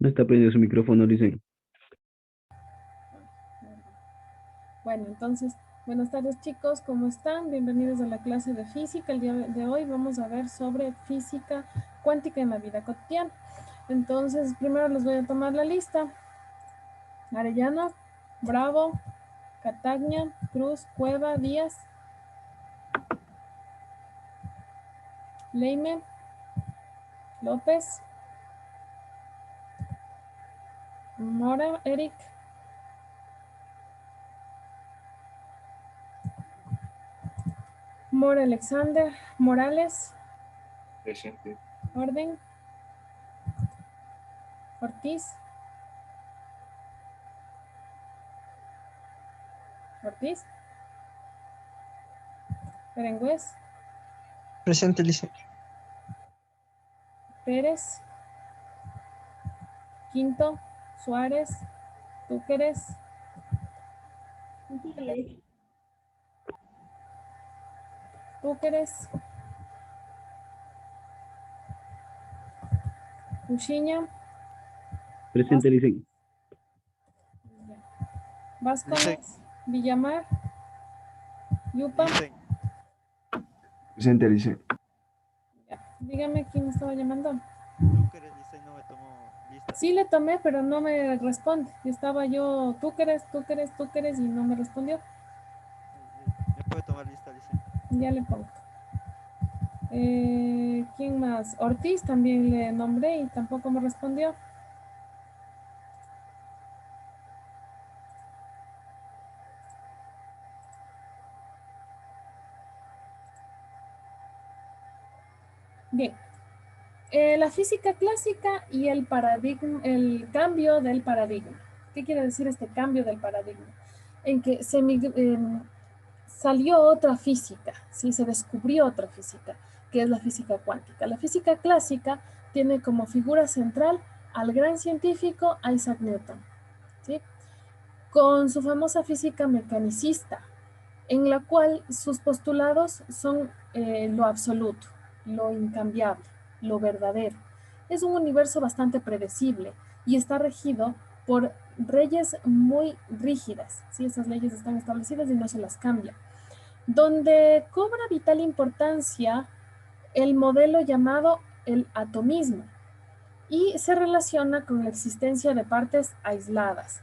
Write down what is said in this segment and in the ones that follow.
No está prendido su micrófono, dicen. Bueno, entonces, buenas tardes chicos, ¿cómo están? Bienvenidos a la clase de física. El día de hoy vamos a ver sobre física cuántica en la vida cotidiana. Entonces, primero les voy a tomar la lista. Arellano, Bravo, Catagna, Cruz, Cueva, Díaz, Leime, López, Mora, Eric, Mora Alexander, Morales, Presente. Orden, Ortiz, Ortiz, Berengüez, Presente, Lice. Pérez, Quinto, Suárez, Túqueres, Túqueres, Uchiña, Presente, dicen. Vázquez, Villamar, Yupa. Presente, dice. Dígame quién estaba llamando. Túqueres, Lice, no me tomó lista. Sí le tomé, pero no me responde. Estaba yo, Túqueres, y no me respondió. ¿Me puede tomar lista, Lice? Ya le pongo. ¿Quién más? Ortiz también le nombré y tampoco me respondió. Bien. La física clásica y el paradigma, el cambio del paradigma. ¿Qué quiere decir este cambio del paradigma? En que salió otra física, ¿sí? Se descubrió otra física, que es la física cuántica. La física clásica tiene como figura central al gran científico Isaac Newton, ¿sí? Con su famosa física mecanicista, en la cual sus postulados son lo absoluto, lo incambiable, lo verdadero. Es un universo bastante predecible y está regido por leyes muy rígidas, ¿sí? Esas leyes están establecidas y no se las cambia. Donde cobra vital importancia el modelo llamado el atomismo y se relaciona con la existencia de partes aisladas,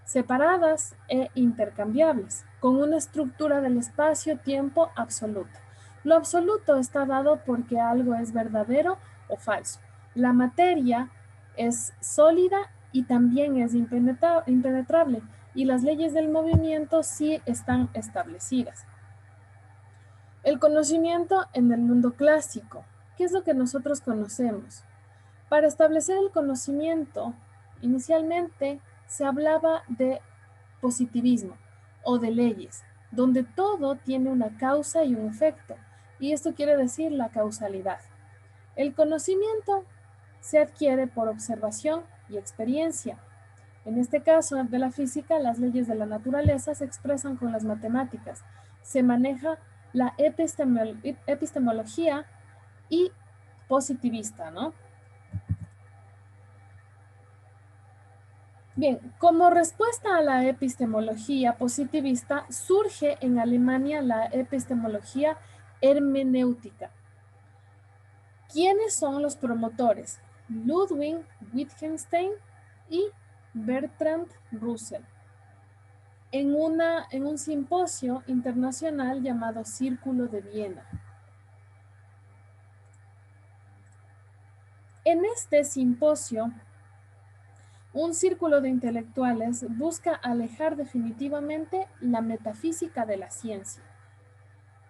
separadas e intercambiables, con una estructura del espacio-tiempo absoluta. Lo absoluto está dado porque algo es verdadero o falso. La materia es sólida y también es impenetrable, y las leyes del movimiento sí están establecidas. El conocimiento en el mundo clásico. ¿Qué es lo que nosotros conocemos? Para establecer el conocimiento, inicialmente se hablaba de positivismo o de leyes, donde todo tiene una causa y un efecto, y esto quiere decir la causalidad. El conocimiento se adquiere por observación y experiencia. En este caso de la física, las leyes de la naturaleza se expresan con las matemáticas. Se maneja la epistemología y positivista, ¿no? Bien, como respuesta a la epistemología positivista, surge en Alemania la epistemología hermenéutica. ¿Quiénes son los promotores? Ludwig Wittgenstein y Bertrand Russell. En un simposio internacional llamado Círculo de Viena. En este simposio, un círculo de intelectuales busca alejar definitivamente la metafísica de la ciencia,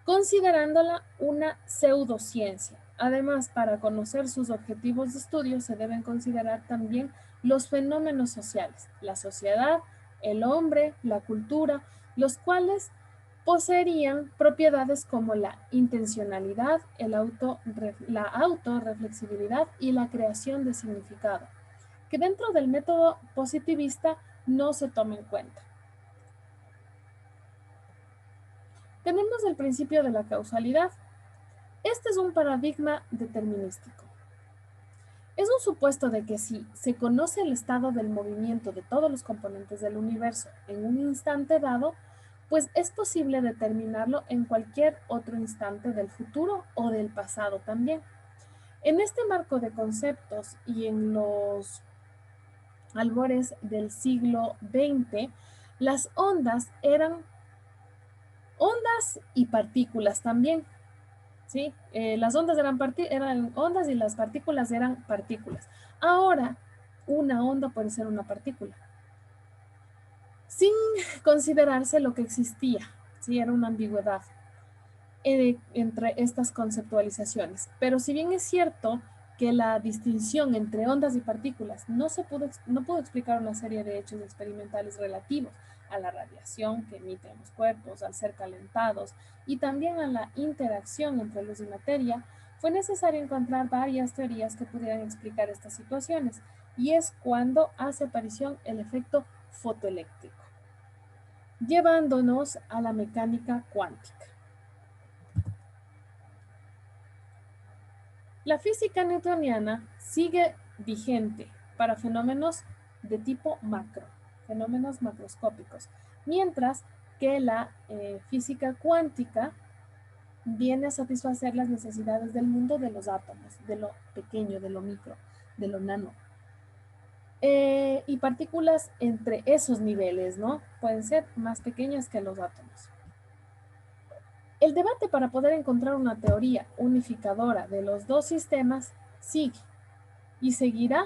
considerándola una pseudociencia. Además, para conocer sus objetivos de estudio se deben considerar también los fenómenos sociales, la sociedad, el hombre, la cultura, los cuales poseerían propiedades como la intencionalidad, la autorreflexibilidad y la creación de significado, que dentro del método positivista no se toma en cuenta. Tenemos el principio de la causalidad. Este es un paradigma determinístico. Es un supuesto de que si se conoce el estado del movimiento de todos los componentes del universo en un instante dado, pues es posible determinarlo en cualquier otro instante del futuro o del pasado también. En este marco de conceptos y en los albores del siglo XX, las ondas eran ondas y partículas también. ¿Sí? Las ondas eran ondas y las partículas eran partículas. Ahora, una onda puede ser una partícula, sin considerarse lo que existía, ¿sí? Era una ambigüedad entre estas conceptualizaciones. Pero si bien es cierto que la distinción entre ondas y partículas no pudo explicar una serie de hechos experimentales relativos a la radiación que emiten los cuerpos al ser calentados y también a la interacción entre luz y materia, fue necesario encontrar varias teorías que pudieran explicar estas situaciones, y es cuando hace aparición el efecto fotoeléctrico, llevándonos a la mecánica cuántica. La física newtoniana sigue vigente para fenómenos de tipo macro, fenómenos macroscópicos, mientras que la física cuántica viene a satisfacer las necesidades del mundo de los átomos, de lo pequeño, de lo micro, de lo nano. Y partículas entre esos niveles, ¿no? Pueden ser más pequeñas que los átomos. El debate para poder encontrar una teoría unificadora de los dos sistemas sigue y seguirá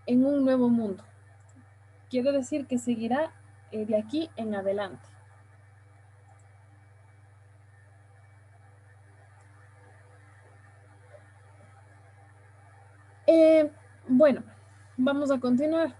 en un nuevo mundo. Quiero decir que seguirá de aquí en adelante. Bueno, vamos a continuar.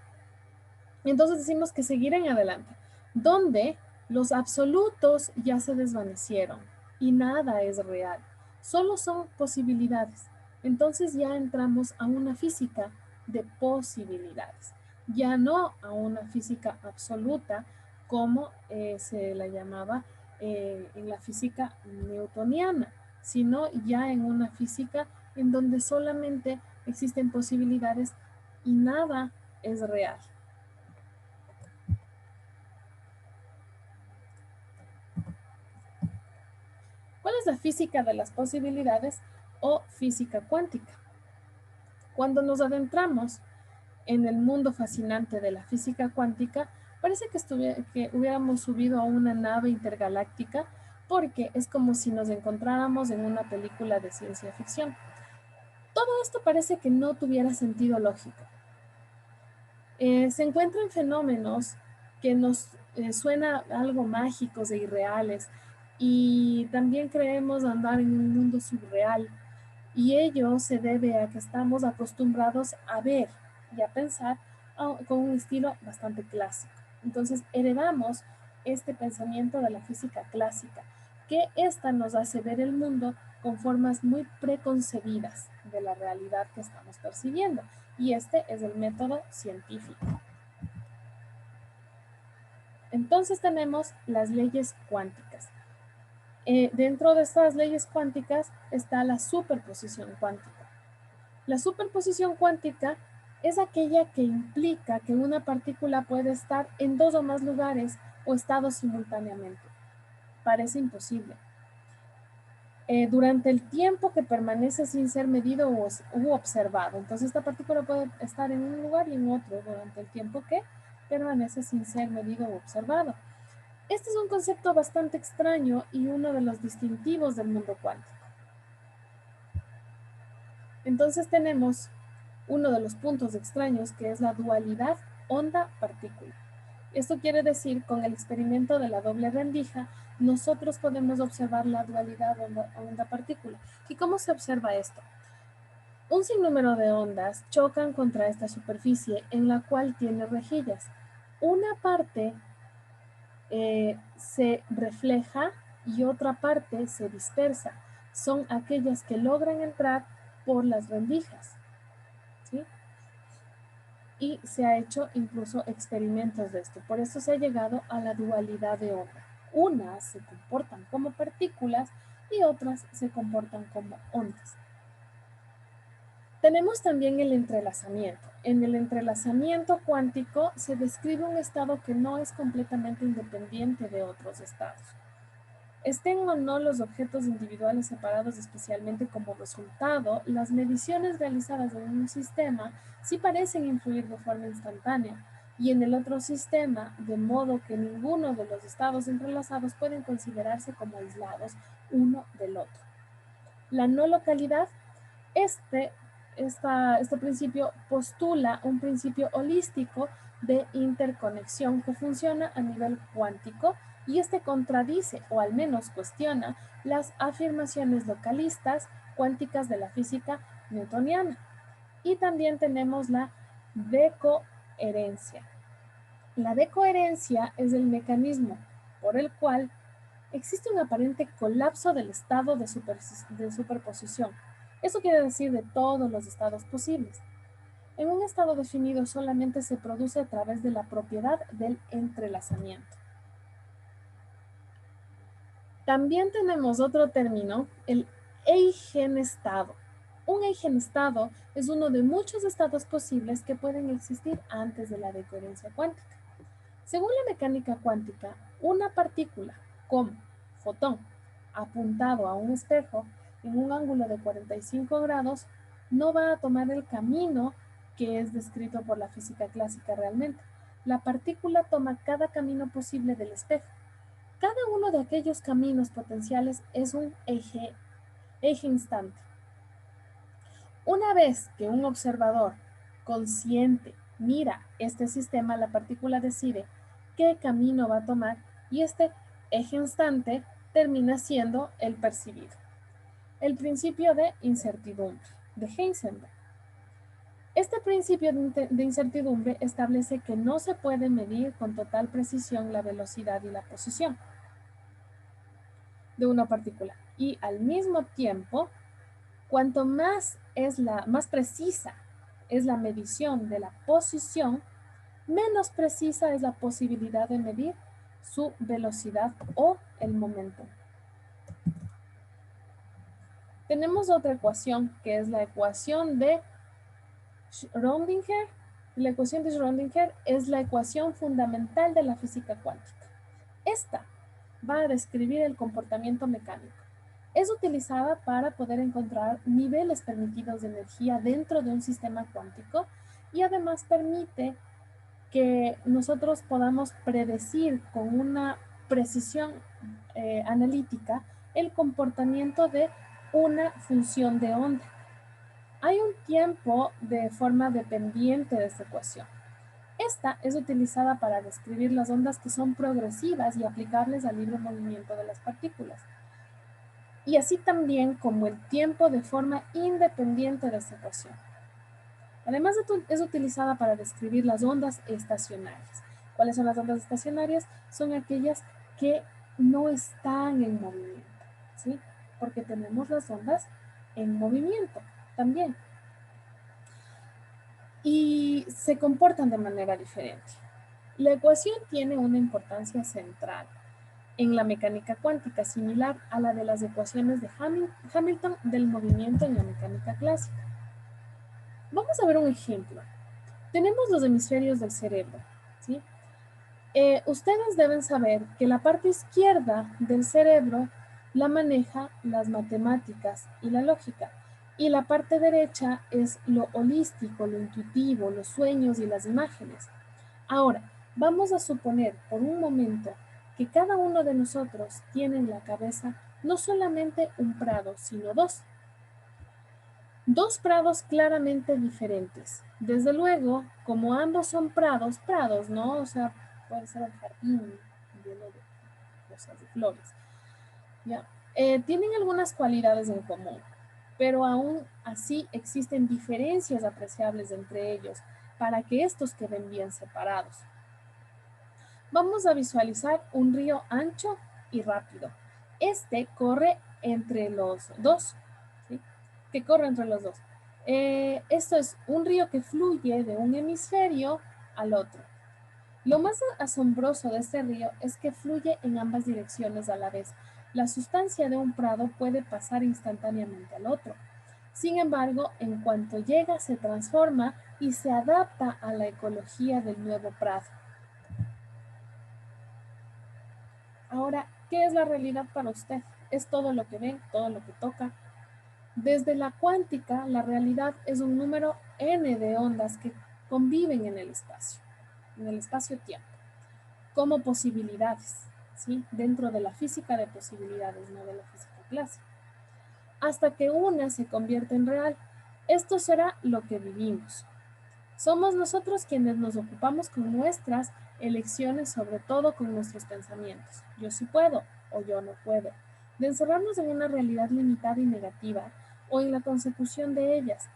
Entonces decimos que seguirá en adelante, donde los absolutos ya se desvanecieron y nada es real, solo son posibilidades. Entonces ya entramos a una física de posibilidades, ya no a una física absoluta como se la llamaba en la física newtoniana, sino ya en una física en donde solamente existen posibilidades y nada es real. ¿Cuál es la física de las posibilidades o física cuántica? Cuando nos adentramos en el mundo fascinante de la física cuántica, parece que hubiéramos subido a una nave intergaláctica, porque es como si nos encontráramos en una película de ciencia ficción. Todo esto parece que no tuviera sentido lógico. Se encuentran fenómenos que nos suena algo mágicos e irreales, y también creemos andar en un mundo subreal, y ello se debe a que estamos acostumbrados a ver y a pensar con un estilo bastante clásico. Entonces heredamos este pensamiento de la física clásica, que esta nos hace ver el mundo con formas muy preconcebidas de la realidad que estamos percibiendo, y este es el método científico. Entonces tenemos las leyes cuánticas. Dentro de estas leyes cuánticas está la superposición cuántica. La superposición cuántica es aquella que implica que una partícula puede estar en dos o más lugares o estados simultáneamente. Parece imposible. Durante el tiempo que permanece sin ser medido u observado. Entonces esta partícula puede estar en un lugar y en otro durante el tiempo que permanece sin ser medido u observado. Este es un concepto bastante extraño y uno de los distintivos del mundo cuántico. Entonces tenemos uno de los puntos extraños, que es la dualidad onda-partícula. Esto quiere decir, con el experimento de la doble rendija, nosotros podemos observar la dualidad onda-partícula. ¿Y cómo se observa esto? Un sinnúmero de ondas chocan contra esta superficie, en la cual tiene rejillas. Una parte se refleja y otra parte se dispersa. Son aquellas que logran entrar por las rendijas, ¿sí? Y se ha hecho incluso experimentos de esto. Por eso se ha llegado a la dualidad de onda. Unas se comportan como partículas y otras se comportan como ondas. Tenemos también el entrelazamiento. En el entrelazamiento cuántico se describe un estado que no es completamente independiente de otros estados. Estén o no los objetos individuales separados especialmente como resultado, las mediciones realizadas en un sistema sí parecen influir de forma instantánea y en el otro sistema, de modo que ninguno de los estados entrelazados pueden considerarse como aislados uno del otro. La no localidad, este principio postula un principio holístico de interconexión que funciona a nivel cuántico y este contradice o al menos cuestiona las afirmaciones localistas cuánticas de la física newtoniana. Y también tenemos la decoherencia. La decoherencia es el mecanismo por el cual existe un aparente colapso del estado de superposición. Eso quiere decir de todos los estados posibles. En un estado definido solamente se produce a través de la propiedad del entrelazamiento. También tenemos otro término, el eigenestado. Un eigenestado es uno de muchos estados posibles que pueden existir antes de la decoherencia cuántica. Según la mecánica cuántica, una partícula como fotón apuntado a un espejo en un ángulo de 45 grados no va a tomar el camino que es descrito por la física clásica realmente. La partícula toma cada camino posible del espejo. Cada uno de aquellos caminos potenciales es un eje instante. Una vez que un observador consciente mira este sistema, la partícula decide qué camino va a tomar y este eje instante termina siendo el percibido. El principio de incertidumbre de Heisenberg. Este principio de incertidumbre establece que no se puede medir con total precisión la velocidad y la posición de una partícula y al mismo tiempo, cuanto más precisa es la medición de la posición, menos precisa es la posibilidad de medir su velocidad o el momento. Tenemos otra ecuación que es la ecuación de Schrödinger. La ecuación de Schrödinger es la ecuación fundamental de la física cuántica. Esta va a describir el comportamiento mecánico. Es utilizada para poder encontrar niveles permitidos de energía dentro de un sistema cuántico y además permite que nosotros podamos predecir con una precisión analítica el comportamiento de una función de onda. Hay un tiempo de forma dependiente de esta ecuación. Esta es utilizada para describir las ondas que son progresivas y aplicables al libre movimiento de las partículas. Y así también como el tiempo de forma independiente de esta ecuación. Además, es utilizada para describir las ondas estacionarias. ¿Cuáles son las ondas estacionarias? Son aquellas que no están en movimiento, ¿sí? Porque tenemos las ondas en movimiento también. Y se comportan de manera diferente. La ecuación tiene una importancia central en la mecánica cuántica, similar a la de las ecuaciones de Hamilton del movimiento en la mecánica clásica. Vamos a ver un ejemplo. Tenemos los hemisferios del cerebro, ¿sí? Ustedes deben saber que la parte izquierda del cerebro la maneja las matemáticas y la lógica, y la parte derecha es lo holístico, lo intuitivo, los sueños y las imágenes. Ahora, vamos a suponer por un momento que cada uno de nosotros tiene en la cabeza no solamente un prado, sino dos. Dos prados claramente diferentes. Desde luego, como ambos son prados, ¿no? O sea, puede ser un jardín lleno de cosas, de flores. ¿Ya? Tienen algunas cualidades en común, pero aún así existen diferencias apreciables entre ellos para que estos queden bien separados. Vamos a visualizar un río ancho y rápido. Este corre entre los dos, ¿sí? Que corre entre los dos. Esto es un río que fluye de un hemisferio al otro. Lo más asombroso de este río es que fluye en ambas direcciones a la vez. La sustancia de un prado puede pasar instantáneamente al otro. Sin embargo, en cuanto llega, se transforma y se adapta a la ecología del nuevo prado. Ahora, ¿qué es la realidad para usted? Es todo lo que ve, todo lo que toca. Desde la cuántica, la realidad es un número n de ondas que conviven en el espacio-tiempo, como posibilidades, ¿sí? Dentro de la física de posibilidades, no de la física clásica, hasta que una se convierte en real. Esto será lo que vivimos. Somos nosotros quienes nos ocupamos con nuestras elecciones, sobre todo con nuestros pensamientos. Yo sí puedo o yo no puedo. De encerrarnos en una realidad limitada y negativa o en la consecución de ellas,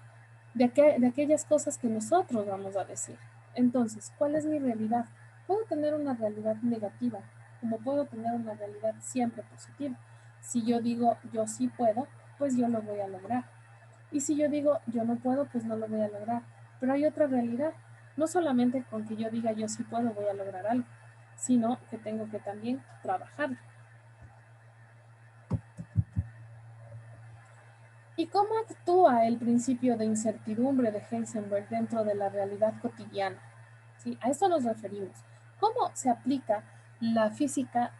de aquellas cosas que nosotros vamos a decir. Entonces, ¿cuál es mi realidad? Puedo tener una realidad negativa, como puedo tener una realidad siempre positiva. Si yo digo yo sí puedo, pues yo lo voy a lograr. Y si yo digo yo no puedo, pues no lo voy a lograr. Pero hay otra realidad. No solamente con que yo diga yo sí puedo voy a lograr algo, sino que tengo que también trabajar. ¿Y cómo actúa el principio de incertidumbre de Heisenberg dentro de la realidad cotidiana? ¿Sí? A esto nos referimos. ¿Cómo se aplica la física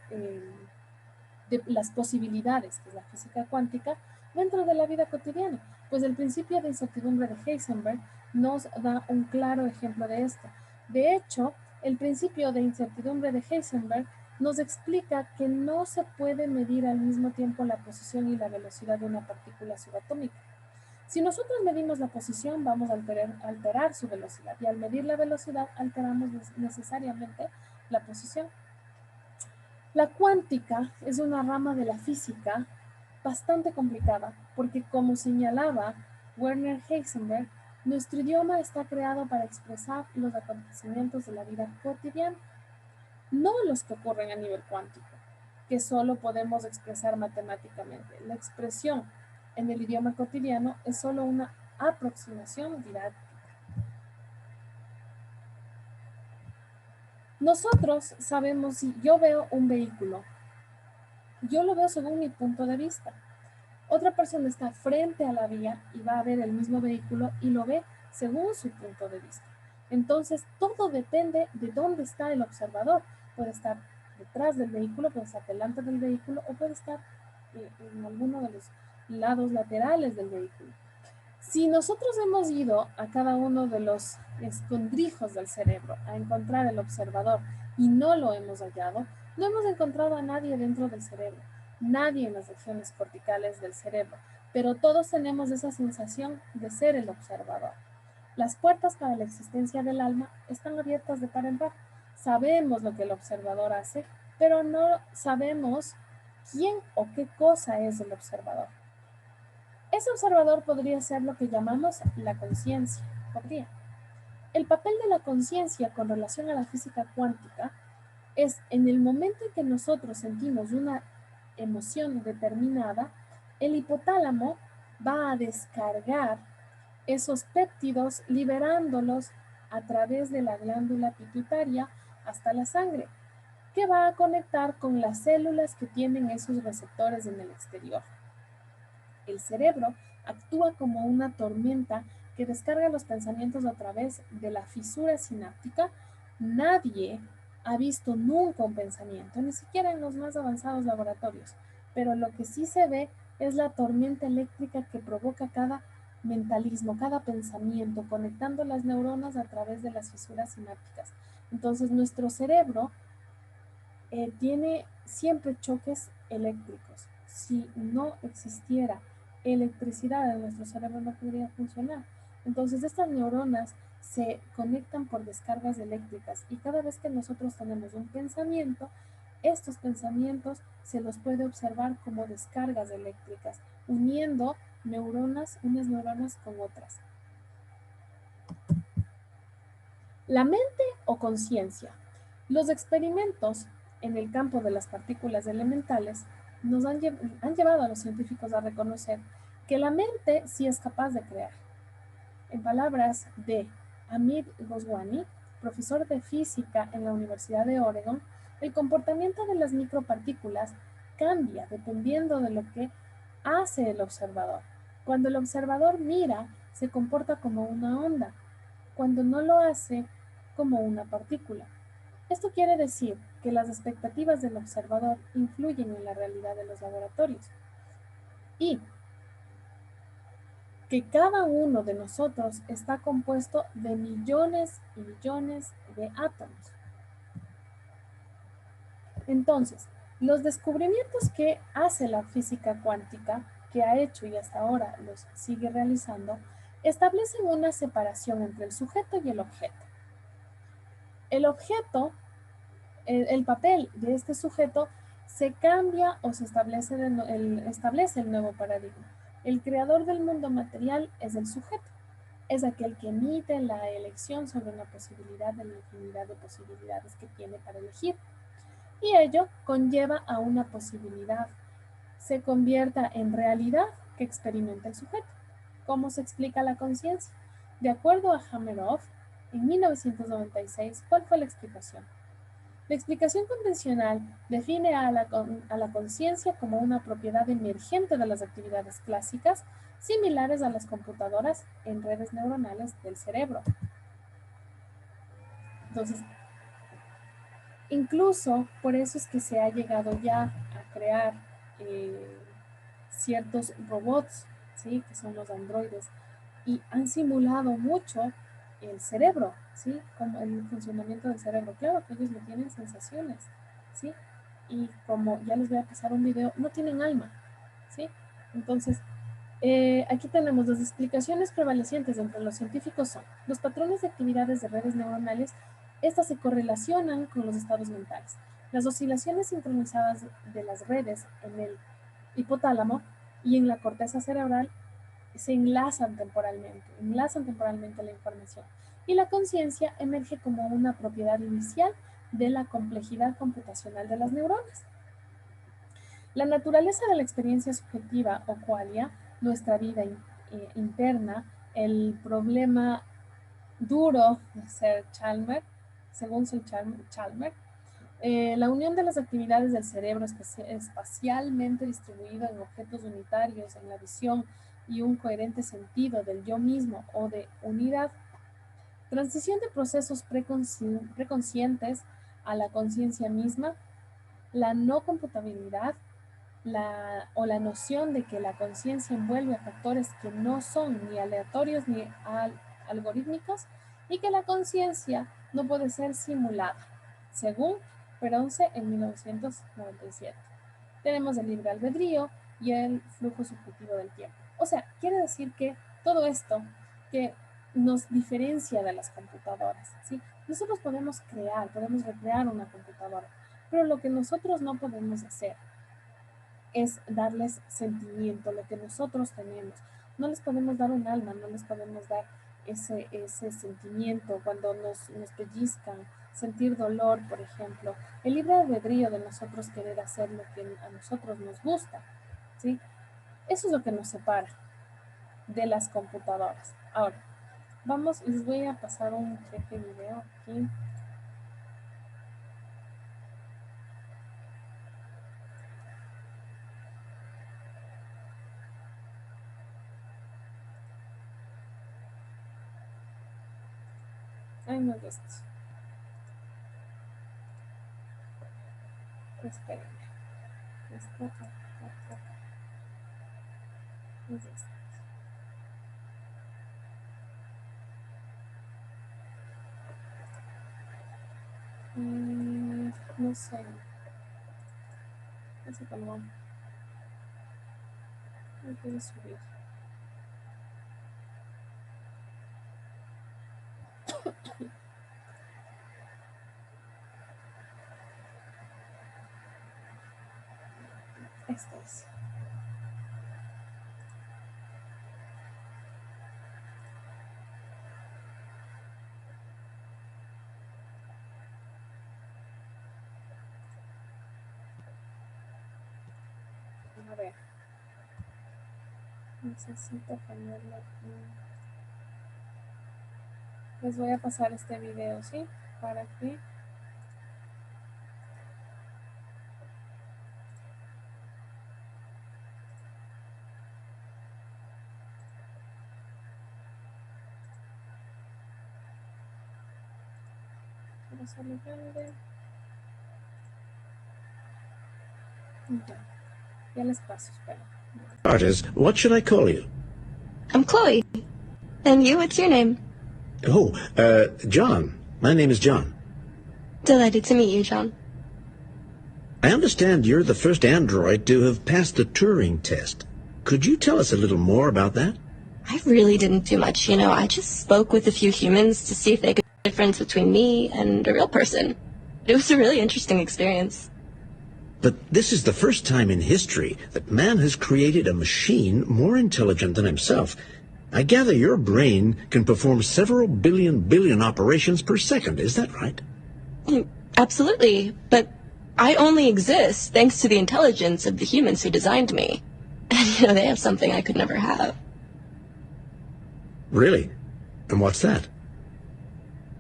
de las posibilidades, que es la física cuántica, dentro de la vida cotidiana? Pues el principio de incertidumbre de Heisenberg nos da un claro ejemplo de esto. De hecho, el principio de incertidumbre de Heisenberg nos explica que no se puede medir al mismo tiempo la posición y la velocidad de una partícula subatómica. Si nosotros medimos la posición, vamos a alterar su velocidad, y al medir la velocidad alteramos necesariamente la posición. La cuántica es una rama de la física bastante complicada porque, como señalaba Werner Heisenberg, nuestro idioma está creado para expresar los acontecimientos de la vida cotidiana, no los que ocurren a nivel cuántico, que solo podemos expresar matemáticamente. La expresión en el idioma cotidiano es solo una aproximación didáctica. Nosotros sabemos, si yo veo un vehículo, yo lo veo según mi punto de vista. Otra persona está frente a la vía y va a ver el mismo vehículo y lo ve según su punto de vista. Entonces, todo depende de dónde está el observador. Puede estar detrás del vehículo, puede estar delante del vehículo o puede estar en alguno de los lados laterales del vehículo. Si nosotros hemos ido a cada uno de los escondrijos del cerebro a encontrar el observador y no lo hemos hallado, no hemos encontrado a nadie dentro del cerebro, nadie en las regiones corticales del cerebro, pero todos tenemos esa sensación de ser el observador. Las puertas para la existencia del alma están abiertas de par en par. Sabemos lo que el observador hace, pero no sabemos quién o qué cosa es el observador. Ese observador podría ser lo que llamamos la conciencia. Podría. El papel de la conciencia con relación a la física cuántica es en el momento en que nosotros sentimos una emoción determinada, el hipotálamo va a descargar esos péptidos liberándolos a través de la glándula pituitaria hasta la sangre, que va a conectar con las células que tienen esos receptores en el exterior. El cerebro actúa como una tormenta que descarga los pensamientos a través de la fisura sináptica. Nadie ha visto nunca un pensamiento, ni siquiera en los más avanzados laboratorios, pero lo que sí se ve es la tormenta eléctrica que provoca cada mentalismo, cada pensamiento, conectando las neuronas a través de las fisuras sinápticas. Entonces, nuestro cerebro tiene siempre choques eléctricos. Si no existiera electricidad en nuestro cerebro, no podría funcionar. Entonces, estas neuronas se conectan por descargas eléctricas, y cada vez que nosotros tenemos un pensamiento, estos pensamientos se los puede observar como descargas eléctricas, uniendo neuronas, unas neuronas con otras. La mente o conciencia. Los experimentos en el campo de las partículas elementales nos han llevado a los científicos a reconocer que la mente sí es capaz de crear. En palabras de Amit Goswami, profesor de física en la Universidad de Oregon, el comportamiento de las micropartículas cambia dependiendo de lo que hace el observador. Cuando el observador mira, se comporta como una onda. Cuando no lo hace, como una partícula. Esto quiere decir que las expectativas del observador influyen en la realidad de los laboratorios y que cada uno de nosotros está compuesto de millones y millones de átomos. Entonces, los descubrimientos que hace la física cuántica, que ha hecho y hasta ahora los sigue realizando, establecen una separación entre el sujeto y el objeto. El objeto, el papel de este sujeto se cambia o se establece el nuevo paradigma. El creador del mundo material es el sujeto, es aquel que emite la elección sobre una posibilidad de la infinidad de posibilidades que tiene para elegir. Y ello conlleva a una posibilidad, se convierta en realidad que experimenta el sujeto. ¿Cómo se explica la conciencia? De acuerdo a Hameroff, en 1996, ¿cuál fue la explicación? La explicación convencional define a la conciencia como una propiedad emergente de las actividades clásicas, similares a las computadoras en redes neuronales del cerebro. Entonces, incluso por eso es que se ha llegado ya a crear ciertos robots, ¿sí? Que son los androides, y han simulado mucho el cerebro, ¿sí? Como el funcionamiento del cerebro. Claro que ellos no tienen sensaciones, ¿sí? Y como ya les voy a pasar un video, no tienen alma, ¿sí? Entonces, aquí tenemos las explicaciones prevalecientes entre los científicos son los patrones de actividades de redes neuronales. Estas se correlacionan con los estados mentales. Las oscilaciones sincronizadas de las redes en el hipotálamo y en la corteza cerebral se enlazan temporalmente la información. Y la conciencia emerge como una propiedad inicial de la complejidad computacional de las neuronas. La naturaleza de la experiencia subjetiva o qualia, nuestra vida interna, el problema duro de Sir Chalmers, según Sir Chalmers, la unión de las actividades del cerebro espacialmente distribuido en objetos unitarios, en la visión y un coherente sentido del yo mismo o de unidad, transición de procesos preconscientes a la conciencia misma, la no computabilidad, o la noción de que la conciencia envuelve a factores que no son ni aleatorios ni algorítmicos y que la conciencia no puede ser simulada, según Peronce en 1997. Tenemos el libre albedrío y el flujo subjetivo del tiempo. O sea, quiere decir que todo esto que nos diferencia de las computadoras, ¿sí? Nosotros podemos recrear una computadora, pero lo que nosotros no podemos hacer es darles sentimiento, lo que nosotros tenemos. No les podemos dar un alma, no les podemos dar ese sentimiento cuando nos pellizcan, sentir dolor, por ejemplo. El libre albedrío de nosotros querer hacer lo que a nosotros nos gusta, ¿sí? Eso es lo que nos separa de las computadoras. Ahora, les voy a pasar un cheque video aquí. Ay, no es esto. Espérenme. Esto, es esto. No sé. No sé cómo. No puedo subir. Esto es. A ver. Necesito ponerlo aquí. Les voy a pasar este video, ¿sí? Para que a hacerlo grande. Ya les paso, espera. Artist, what should I call you? I'm Chloe. And you, what's your name? Oh, John. My name is John. Delighted to meet you, John. I understand you're the first android to have passed the Turing test. Could you tell us a little more about that? I really didn't do much, you know. I just spoke with a few humans to see if they could tell the difference between me and a real person. It was a really interesting experience. But this is the first time in history that man has created a machine more intelligent than himself. I gather your brain can perform several billion operations per second. Is that right? Absolutely. But I only exist thanks to the intelligence of the humans who designed me. And, you know, they have something I could never have. Really? And what's that?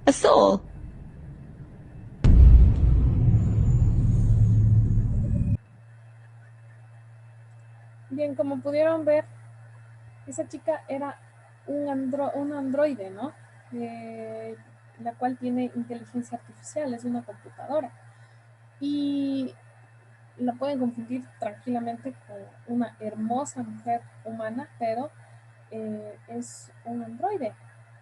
A soul. Bien, como pudieron ver, esa chica era un androide, ¿no? La cual tiene inteligencia artificial, es una computadora. Y la pueden confundir tranquilamente con una hermosa mujer humana, pero es un androide,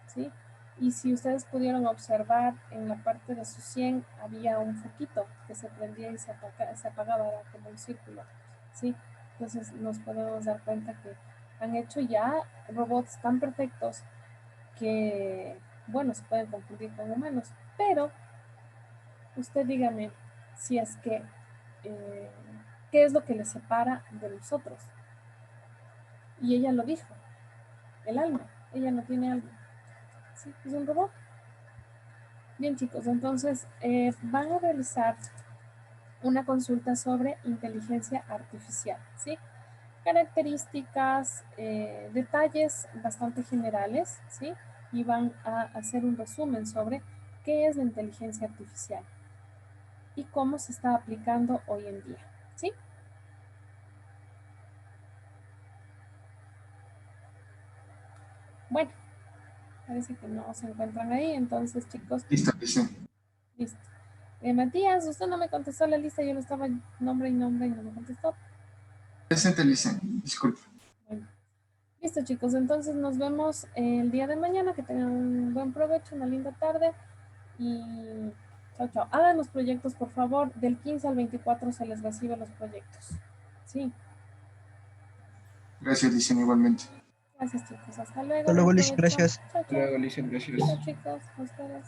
¿sí? Y si ustedes pudieron observar, en la parte de su sien había un foquito que se prendía y se apagaba, era como un círculo, ¿sí? Entonces nos podemos dar cuenta que han hecho ya robots tan perfectos que, bueno, se pueden confundir con humanos, pero usted dígame si es que, ¿qué es lo que les separa de nosotros? Y ella lo dijo, el alma, ella no tiene alma, ¿sí? Es un robot. Bien, chicos, entonces van a realizar una consulta sobre inteligencia artificial, ¿sí? Características, detalles bastante generales, ¿sí? Y van a hacer un resumen sobre qué es la inteligencia artificial y cómo se está aplicando hoy en día, ¿sí? Bueno, parece que no se encuentran ahí, entonces, chicos. Listo, listo. Listo. Matías, usted no me contestó la lista, yo le estaba nombre y no me contestó. Presente, Licen. Disculpe. Bueno. Listo, chicos, entonces nos vemos el día de mañana, que tengan un buen provecho, una linda tarde y chao, chao. Hagan los proyectos, por favor, del 15 al 24 se les recibe los proyectos. Sí, Gracias, Licen, igualmente. gracias, chicos, hasta luego. Hasta luego, buen Liz, provecho. gracias. Chao, chao. Luego, Alicia, gracias. Chao, chicos, a ustedes.